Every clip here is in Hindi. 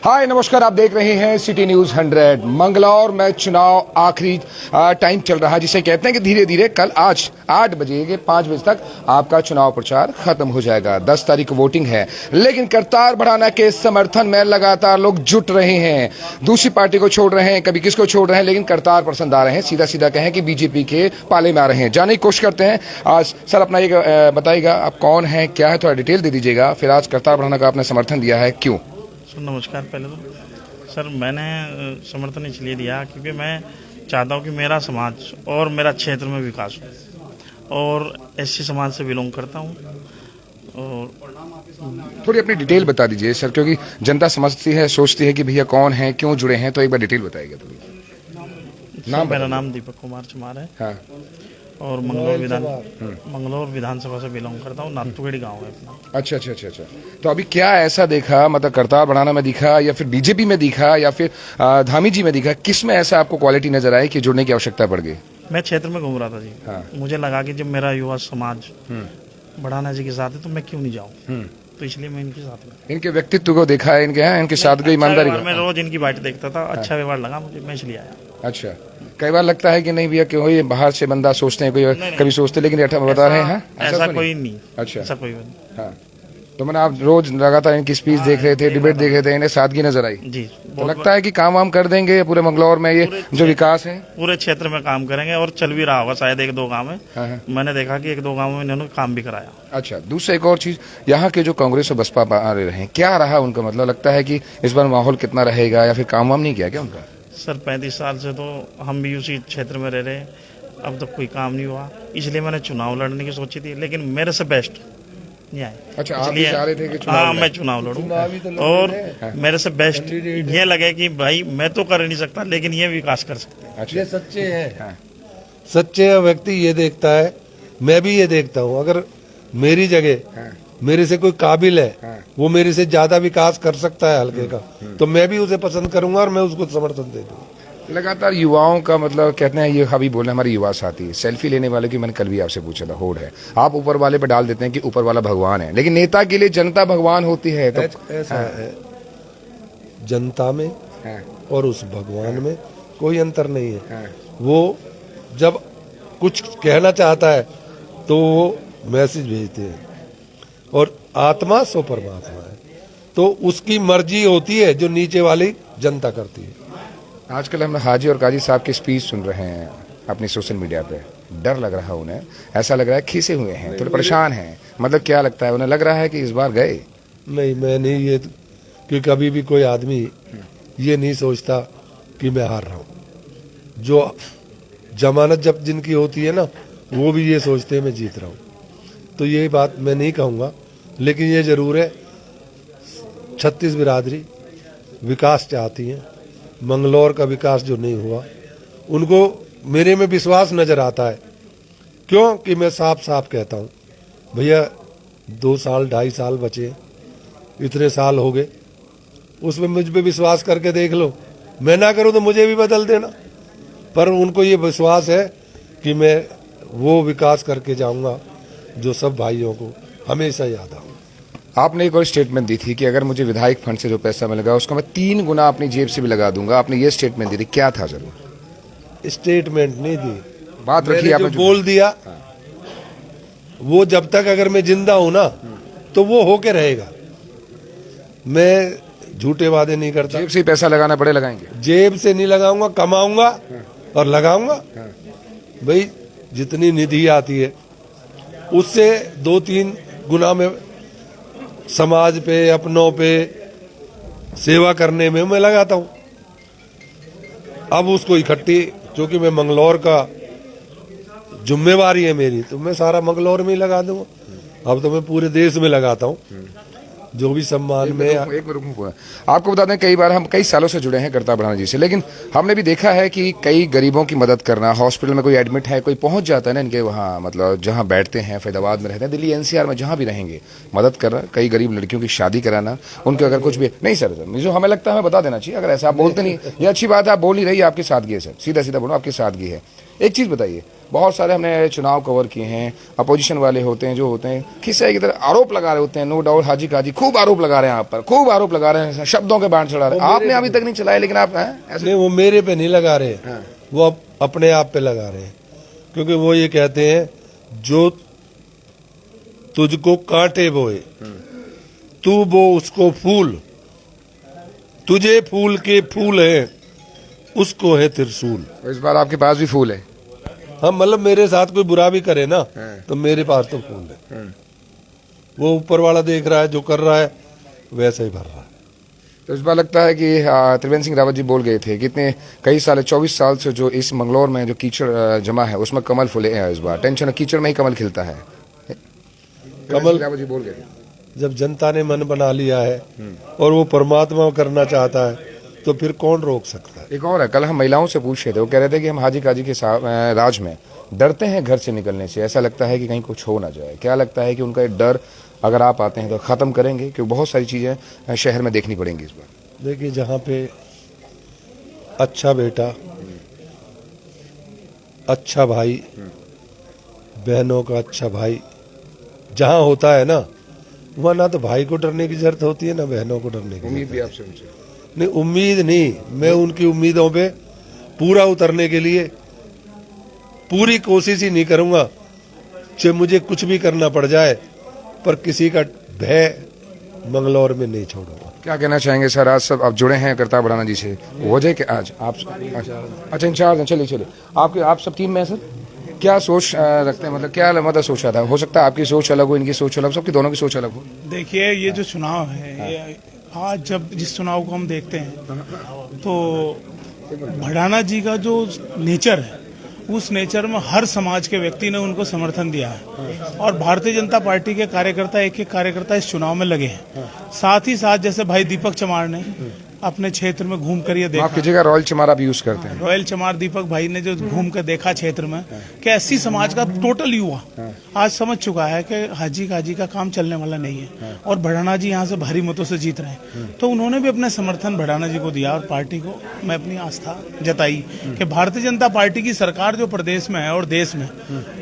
हाय नमस्कार, आप देख रहे हैं सिटी न्यूज 100। मंगलौर में चुनाव आखिरी टाइम चल रहा है, जिसे कहते हैं कि धीरे धीरे कल आज 8 बजे के 5 बजे तक आपका चुनाव प्रचार खत्म हो जाएगा। 10 तारीख को वोटिंग है, लेकिन करतार बढ़ाना के समर्थन में लगातार लोग जुट रहे हैं। दूसरी पार्टी को छोड़ रहे हैं, कभी किसको छोड़ रहे हैं, लेकिन करतार पसंद आ रहे हैं। सीधा सीधा कहें कि बीजेपी के पाले में आ रहे हैं। जाने की कोशिश करते हैं। आज सर अपना ये बताइएगा, आप कौन है, क्या है, थोड़ा डिटेल दे दीजिएगा। फिर आज करतार बढ़ाना का आपने समर्थन दिया है, क्यों? सर नमस्कार। पहले तो सर मैंने समर्थन इसलिए दिया क्योंकि मैं चाहता हूं कि मेरा समाज और मेरा क्षेत्र में विकास हो, और एससी समाज से बिलोंग करता हूं। और थोड़ी अपनी डिटेल बता दीजिए सर, क्योंकि जनता समझती है, सोचती है कि भैया कौन है, क्यों जुड़े हैं, तो एक बार डिटेल बताइएगा थोड़ी। नाम मेरा नाम दीपक कुमार चमार है। हाँ। और मंगलौर विधानसभा से बिलोंग करता हूँ। नाथुगेड़ी गांव है अपना। अच्छा। तो अभी क्या ऐसा देखा, मतलब करतार बढ़ाना में दिखा, या फिर बीजेपी में दिखा, या फिर धामी जी में दिखा, किस में ऐसा आपको क्वालिटी नजर आई कि जुड़ने की आवश्यकता पड़ गई? मैं क्षेत्र में घूम रहा था जी। हाँ। मुझे लगा कि जब मेरा युवा समाज बढ़ाना जी के साथ है तो मैं क्यों नहीं जाऊँ, तो इसलिए मैं इनके साथ में। इनके व्यक्तित्व को देखा है, इनके इनके साथ की ईमानदारी। मैं रोज इनकी बाइट देखता था, अच्छा व्यवहार लगा मुझे, मैं इसलिए आया। अच्छा, कई बार लगता है कि नहीं भैया क्यों, ये बाहर से बंदा सोचते हैं, कोई कभी सोचते, लेकिन बता रहे हैं ऐसा कोई नहीं। अच्छा, ऐसा कोई नहीं। हाँ। तो मैंने आप रोज लगातार इनकी स्पीच देख रहे थे, डिबेट देख रहे थे, इन्हें सादगी नजर आई जी। तो लगता है कि काम वाम कर देंगे पूरे मंगलौर में, ये जो विकास है पूरे क्षेत्र में काम करेंगे, और चल भी रहा होगा शायद एक दो गांव में। हाँ। मैंने देखा कि एक दो गांव में इन्होंने काम भी कराया। अच्छा, दूसरा एक और चीज, यहाँ के जो कांग्रेस और बसपा आ रहे हैं, क्या रहा उनका, मतलब लगता है कि इस बार माहौल कितना रहेगा, या फिर काम वाम नहीं किया क्या उनका? सर 35 साल से तो हम भी उसी क्षेत्र में रह रहे हैं, अब तक कोई काम नहीं हुआ, इसलिए मैंने चुनाव लड़ने की सोची थी, लेकिन मेरे से बेस्ट नहीं आए। अच्छा, आप भी चाह रहे थे कि हाँ मैं चुनाव लड़ूं, और मेरे से बेस्ट ये लगे कि भाई मैं तो कर नहीं सकता, लेकिन ये विकास कर सकते हैं। अच्छा। ये सच्चे हैं। हाँ। सच्चे व्यक्ति ये देखता है, मैं भी ये देखता हूँ। अगर मेरी जगह मेरे से कोई काबिल है, वो मेरे से ज्यादा विकास कर सकता है हल्के का, तो मैं भी उसे पसंद करूंगा और मैं उसको समर्थन दे दूंगा। लगातार युवाओं का, मतलब कहते हैं, ये अभी बोले हमारे युवा साथी सेल्फी लेने वाले की मैंने कल भी आपसे पूछा था, होड़ है। आप ऊपर वाले पे डाल देते हैं कि ऊपर वाला भगवान है, लेकिन नेता के लिए जनता भगवान होती है। तो ऐसा है, जनता में और उस भगवान में कोई अंतर नहीं है। वो जब कुछ कहना चाहता है तो वो मैसेज भेजते हैं, और आत्मा सो परमात्मा है, तो उसकी मर्जी होती है जो नीचे वाली जनता करती है। आजकल हम हाजी और काजी साहब की स्पीच सुन रहे हैं अपनी सोशल मीडिया पे, डर लग रहा है उन्हें, ऐसा लग रहा है खीसे हुए हैं, थोड़े परेशान हैं, मतलब क्या लगता है उन्हें, लग रहा है कि इस बार गए? नहीं, मैं नहीं, ये कि कभी भी कोई आदमी ये नहीं सोचता कि मैं हार रहा हूँ। जो जमानत जब जिनकी होती है ना, वो भी ये सोचते हैं मैं जीत रहा हूँ। तो ये बात मैं नहीं कहूँगा, लेकिन ये जरूर है, 36 बिरादरी विकास चाहती हैं। मंगलौर का विकास जो नहीं हुआ, उनको मेरे में विश्वास नजर आता है। क्यों कि मैं साफ साफ कहता हूँ, भैया 2 साल 2.5 साल बचे, इतने साल हो गए, उसमें मुझ पे विश्वास करके देख लो। मैं ना करूँ तो मुझे भी बदल देना, पर उनको ये विश्वास है कि मैं वो विकास करके जाऊंगा जो सब भाइयों को हमेशा याद आऊंगा। आपने एक और स्टेटमेंट दी थी कि अगर मुझे विधायक फंड से जो पैसा मिलेगा उसको मैं 3 गुना अपनी जेब से भी लगा दूंगा। आपने ये स्टेटमेंट दी थी, क्या था? जरूर स्टेटमेंट नहीं दी, बात रखी आपने, जो बोल दिया वो जब तक अगर मैं जिंदा हूं ना, तो वो होके रहेगा। मैं झूठे वादे नहीं करता। जेब से ही पैसा लगाना पड़े लगाएंगे? जेब से नहीं लगाऊंगा, कमाऊंगा और लगाऊंगा। भाई जितनी निधि आती है उससे 2-3 गुना में समाज पे, अपनों पे, सेवा करने में मैं लगाता हूं। अब उसको इकट्ठी, क्योंकि मैं मंगलौर का जिम्मेवारी है मेरी, तो मैं सारा मंगलौर में ही लगा दूंगा। अब तो मैं पूरे देश में लगाता हूं, जो भी सम्मान में। एक मिनट, आपको बता दें, कई बार हम कई सालों से जुड़े हैं करतार बढ़ाना जी से, लेकिन हमने भी देखा है कि कई गरीबों की मदद करना, हॉस्पिटल में कोई एडमिट है, कोई पहुंच जाता है ना इनके वहाँ, मतलब जहाँ बैठते हैं, फैदाबाद में रहते हैं, दिल्ली एनसीआर में जहाँ भी रहेंगे, मदद करना, कई गरीब लड़कियों की शादी कराना, उनके अगर कुछ भी नहीं सर, जो हमें लगता है हमें बता देना चाहिए। अगर ऐसा आप बोलते नहीं, ये अच्छी बात है, आप बोल नहीं रही, आपकी सादगी है सर, सीधा सीधा बोलो, आपकी सादगी है। एक चीज बताइए, बहुत सारे हमने चुनाव कवर किए हैं, अपोजिशन वाले होते हैं जो होते हैं खिस्से की तरह आरोप लगा रहे होते हैं, नो डाउट हाजी काजी खूब आरोप लगा रहे हैं आप पर, खूब आरोप लगा रहे हैं, शब्दों के बाण चढ़ा रहे हैं। आपने अभी तक नहीं चलाए लेकिन आप ऐसे नहीं, वो मेरे पे नहीं लगा रहे, वो अपने आप पे लगा रहे हैं, क्योंकि वो ये कहते हैं जो तुझको कांटे बोए तू बो उसको फूल, तुझे फूल के फूल है उसको है त्रिशूल। इस बार आपके पास भी फूल है। हाँ, मतलब मेरे साथ कोई बुरा भी करे ना तो मेरे पास तो फूल है। वो ऊपर वाला देख रहा है, जो कर रहा है वैसे ही भर रहा है। तो इस बार लगता है कि त्रिवेंद्र सिंह रावत जी बोल गए थे कितने कई साल 24 साल से जो इस मंगलौर में जो कीचड़ जमा है उसमें कमल फूले हैं, इस बार टेंशन कीचड़ में ही कमल खिलता है। कमल रावत जी बोल गए थे जब जनता ने मन बना लिया है और वो परमात्मा करना चाहता है तो फिर कौन रोक सकता है। एक और है, कल हम महिलाओं से पूछ रहे थे, वो कह रहे थे कि हम हाजी काजी के राज में डरते हैं घर से निकलने से, ऐसा लगता है कि कहीं कुछ हो ना जाए। क्या लगता है कि उनका डर अगर आप आते हैं तो खत्म करेंगे, क्योंकि बहुत सारी चीजें शहर में देखनी पड़ेंगी इस बार। देखिए, जहाँ पे अच्छा बेटा, अच्छा भाई, बहनों का अच्छा भाई जहाँ होता है ना, वहाँ ना तो भाई को डरने की जरूरत होती है ना बहनों को डरने की। उम्मीद भी आपसे उनसे नहीं, उम्मीद नहीं, मैं उनकी उम्मीदों पे पूरा उतरने के लिए पूरी कोशिश ही नहीं करूंगा, चाहे मुझे कुछ भी करना पड़ जाए, पर किसी का भय मंगलौर में नहीं छोड़ूंगा। क्या कहना चाहेंगे सर? आज सब आप जुड़े हैं करतार बढ़ाना जी से, वजह कि आज आप अच्छा इंचार्ज हैं, चलिए आप सब टीम में हैं सर। क्या सोच रखते हैं, मतलब क्या मतलब सोचा था? हो सकता है आपकी सोच अलग हो, इनकी सोच अलग, सबकी दोनों की सोच अलग हो। देखिए, ये जो चुनाव है, ये आज जब जिस चुनाव को हम देखते हैं तो भड़ाना जी का जो नेचर है, उस नेचर में हर समाज के व्यक्ति ने उनको समर्थन दिया है और भारतीय जनता पार्टी के कार्यकर्ता एक एक कार्यकर्ता इस चुनाव में लगे हैं। साथ ही साथ जैसे भाई दीपक चमार ने अपने क्षेत्र में घूम कर ये देखा, माफ कीजिएगा रॉयल चमार आप यूज करते हैं। रॉयल चमार दीपक भाई ने जो घूम कर देखा क्षेत्र में कि एससी समाज का टोटल युवा आज समझ चुका है कि हाजी काजी का काम चलने वाला नहीं है और भड़ाना जी यहाँ से भारी मतों से जीत रहे हैं, तो उन्होंने भी अपना समर्थन भड़ाना जी को दिया और पार्टी को मैं अपनी आस्था जताई कि भारतीय जनता पार्टी की सरकार जो प्रदेश में है और देश में,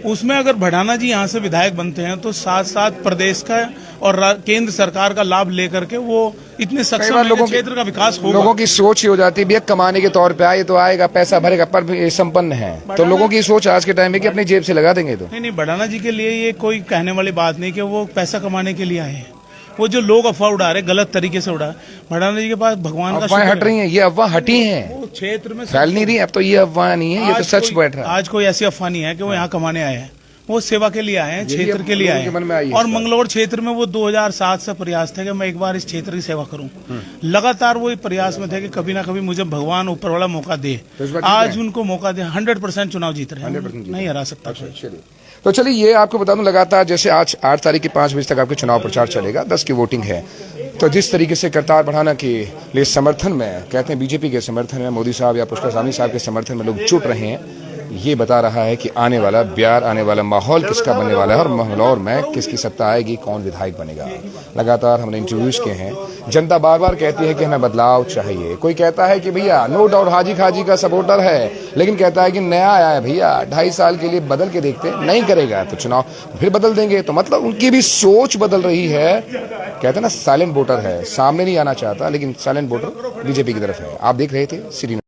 उसमें अगर भड़ाना जी यहाँ से विधायक बनते हैं तो साथ साथ प्रदेश का और केंद्र सरकार का लाभ लेकर के वो इतने सक्षम है कि क्षेत्र का विकास होगा। लोगों की सोच ही हो जाती है भैया कमाने के तौर पे आए तो आएगा, पैसा भरेगा, पर ये संपन्न है तो लोगों की सोच आज के टाइम में कि अपनी जेब से लगा देंगे। तो नहीं, भड़ाना जी के लिए ये कोई कहने वाली बात नहीं कि वो पैसा कमाने के लिए आए हैं। वो जो लोग अफवाह उड़ा रहे गलत तरीके से उड़ा, भड़ाना जी के पास भगवान का अफवाहें हट रही हैं, ये अफवाह हटी हैं, वो क्षेत्र में फैल नहीं रही। अब तो ये अफवाह नहीं है, ये तो सच बैठ रहा है। आज कोई ऐसी अफवाह नहीं है कि वो यहाँ कमाने आए हैं, वो सेवा के लिए आए हैं, क्षेत्र के लिए आए हैं। और मंगलौर क्षेत्र में वो 2007 से प्रयास थे कि मैं एक बार इस क्षेत्र की सेवा करूं। लगातार वो प्रयास में थे कि कभी ना कभी मुझे भगवान ऊपर वाला मौका दे। आज उनको मौका दे, 100% चुनाव जीत रहे हैं, नहीं हरा सकता। तो चलिए ये आपको बता दूं, लगातार जैसे आज 8 तारीख के 5 बजे तक आपके चुनाव प्रचार चलेगा, 10 की वोटिंग है। तो जिस तरीके से करतार बढ़ाना के लिए समर्थन में, कहते हैं बीजेपी के समर्थन में, मोदी साहब या पुष्कर स्वामी साहब के समर्थन में लोग जुट रहे हैं, ये बता रहा है कि आने वाला बिहार, आने वाला माहौल किसका बनने वाला है और मंगलौर में किसकी सत्ता आएगी, कौन विधायक बनेगा। लगातार हमने इंटरव्यूज किए हैं, जनता बार बार कहती है कि हमें बदलाव चाहिए। कोई कहता है कि भैया नो डाउट हाजी खाजी का सपोर्टर है, लेकिन कहता है कि नया आया है भैया, 2.5 साल के लिए बदल के देखते, नहीं करेगा तो चुनाव फिर बदल देंगे। तो मतलब उनकी भी सोच बदल रही है। कहते हैं ना साइलेंट वोटर है, सामने नहीं आना चाहता, लेकिन साइलेंट वोटर बीजेपी की तरफ है। आप देख रहे थे सिटी।